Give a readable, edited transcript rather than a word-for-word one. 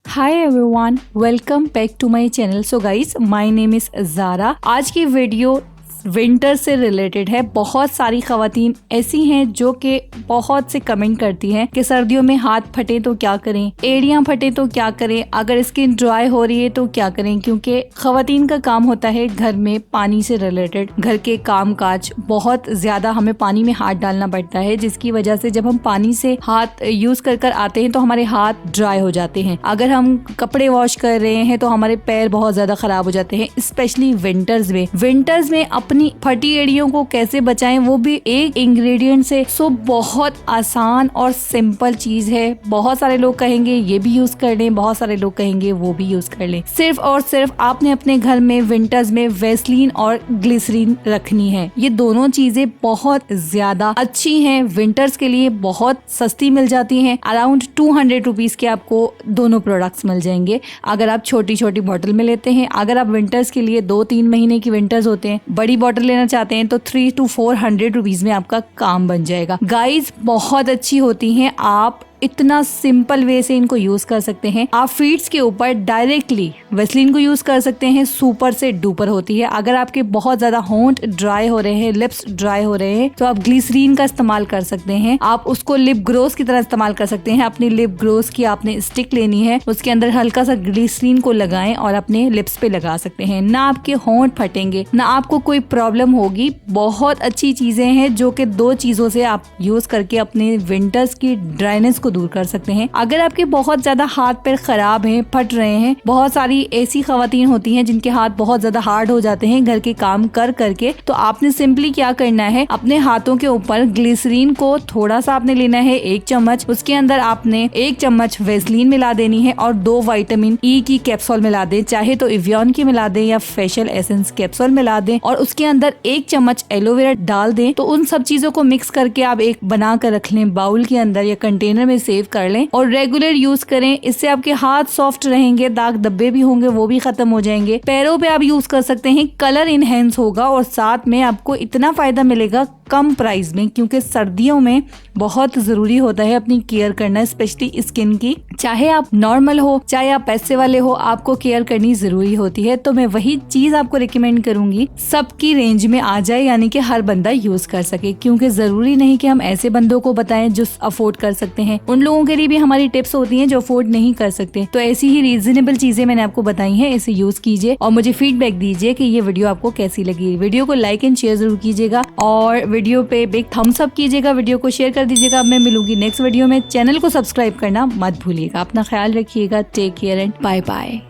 Hi everyone, welcome back to my channel. So guys, my name is Zara. आज की video winter से related है। बहुत सारी खवातीन ऐसी हैं जो कि बहुत से कमेंट करती हैं कि सर्दियों में हाथ फटे तो क्या करें, एड़ियां फटे तो क्या करें, अगर स्किन ड्राई हो रही है तो क्या करें। क्योंकि खवातीन का काम होता है घर में पानी से रिलेटेड, घर के काम काज, बहुत ज्यादा हमें पानी में हाथ डालना पड़ता है, जिसकी वजह से जब हम पानी से हाथ यूज कर आते हैं तो हमारे हाथ ड्राई हो जाते हैं। अगर हम कपड़े वॉश कर रहे हैं तो हमारे पैर बहुत ज्यादा खराब हो जाते हैं, स्पेशली विंटर्स में अपनी फटी एड़ियों को कैसे बचाएं, वो भी एक इंग्रेडिएंट से। सो बहुत आसान और सिंपल चीज है। बहुत सारे लोग कहेंगे ये भी यूज कर लें, बहुत सारे लोग कहेंगे वो भी यूज कर लें। सिर्फ और सिर्फ आपने अपने घर में विंटर्स में वैसलीन और ग्लिसरीन रखनी है। ये दोनों चीजें बहुत ज्यादा अच्छी हैं, विंटर्स के लिए बहुत सस्ती मिल जाती हैं। अराउंड 200 रुपीज के आपको दोनों प्रोडक्ट्स मिल जाएंगे अगर आप छोटी छोटी बॉटल में लेते हैं। अगर आप विंटर्स के लिए 2-3 महीने की विंटर्स होते हैं, बड़ी बॉटल लेना चाहते हैं तो 300 to 400 रुपीज में आपका काम बन जाएगा। गाइज बहुत अच्छी होती हैं, आप इतना सिंपल वे से इनको यूज कर सकते हैं। आप फीट्स के ऊपर डायरेक्टली वेसलीन को यूज कर सकते हैं, सुपर से डुपर होती है। अगर आपके बहुत ज्यादा होंठ ड्राई हो रहे हैं, लिप्स ड्राई हो रहे हैं, तो आप ग्लिसरीन का इस्तेमाल कर सकते हैं। आप उसको लिप ग्रोस की तरह इस्तेमाल कर सकते हैं। अपनी लिप ग्रोस की आपने स्टिक लेनी है, उसके अंदर हल्का सा ग्लिसरीन को लगाएं और अपने लिप्स पे लगा सकते हैं। ना आपके होंठ फटेंगे, ना आपको कोई प्रॉब्लम होगी। बहुत अच्छी चीजें हैं जो कि 2 चीजों से आप यूज करके अपने विंटर्स की ड्राइनेस दूर कर सकते हैं। अगर आपके बहुत ज्यादा हाथ पैर खराब हैं, फट रहे हैं, बहुत सारी ऐसी खवातीन होती हैं जिनके हाथ बहुत ज्यादा हार्ड हो जाते हैं घर के काम कर करके, तो आपने सिंपली क्या करना है, अपने हाथों के ऊपर ग्लिसरीन को थोड़ा सा आपने लेना है, 1 चम्मच, उसके अंदर आपने 1 चम्मच वेसलीन मिला देनी है और 2 विटामिन ई की कैप्सूल मिला दें, चाहे तो एवियन की मिला दें या फेशियल एसेंस कैप्सूल मिला दें, और उसके अंदर 1 चम्मच एलोवेरा डाल दें। तो उन सब चीजों को मिक्स करके आप एक बना कर रख लें बाउल के अंदर या कंटेनर में सेव कर लें और रेगुलर यूज करें। इससे आपके हाथ सॉफ्ट रहेंगे, दाग धब्बे भी होंगे वो भी खत्म हो जाएंगे। पैरों पे आप यूज कर सकते हैं, कलर इनहेंस होगा और साथ में आपको इतना फायदा मिलेगा कम प्राइस में, क्योंकि सर्दियों में बहुत जरूरी होता है अपनी केयर करना, स्पेशली स्किन की। चाहे आप नॉर्मल हो चाहे आप पैसे वाले हो, आपको केयर करनी जरूरी होती है। तो मैं वही चीज आपको रिकमेंड करूंगी, सबकी रेंज में आ जाए, यानी कि हर बंदा यूज कर सके। क्योंकि जरूरी नहीं कि हम ऐसे बंदों को बताएं जो अफोर्ड कर सकते हैं, उन लोगों के लिए भी हमारी टिप्स होती हैं जो अफोर्ड नहीं कर सकते। तो ऐसी ही रीजनेबल चीजें मैंने आपको बताई हैं, इसे यूज कीजिए और मुझे फीडबैक दीजिए कि ये वीडियो आपको कैसी लगी। वीडियो को लाइक एंड शेयर जरूर कीजिएगा और वीडियो पे बिग थम्स अप कीजिएगा, वीडियो को शेयर कर दीजिएगा। मैं मिलूंगी नेक्स्ट वीडियो में। चैनल को सब्सक्राइब करना मत भूलिएगा। अपना ख्याल रखिएगा। Take care and bye bye.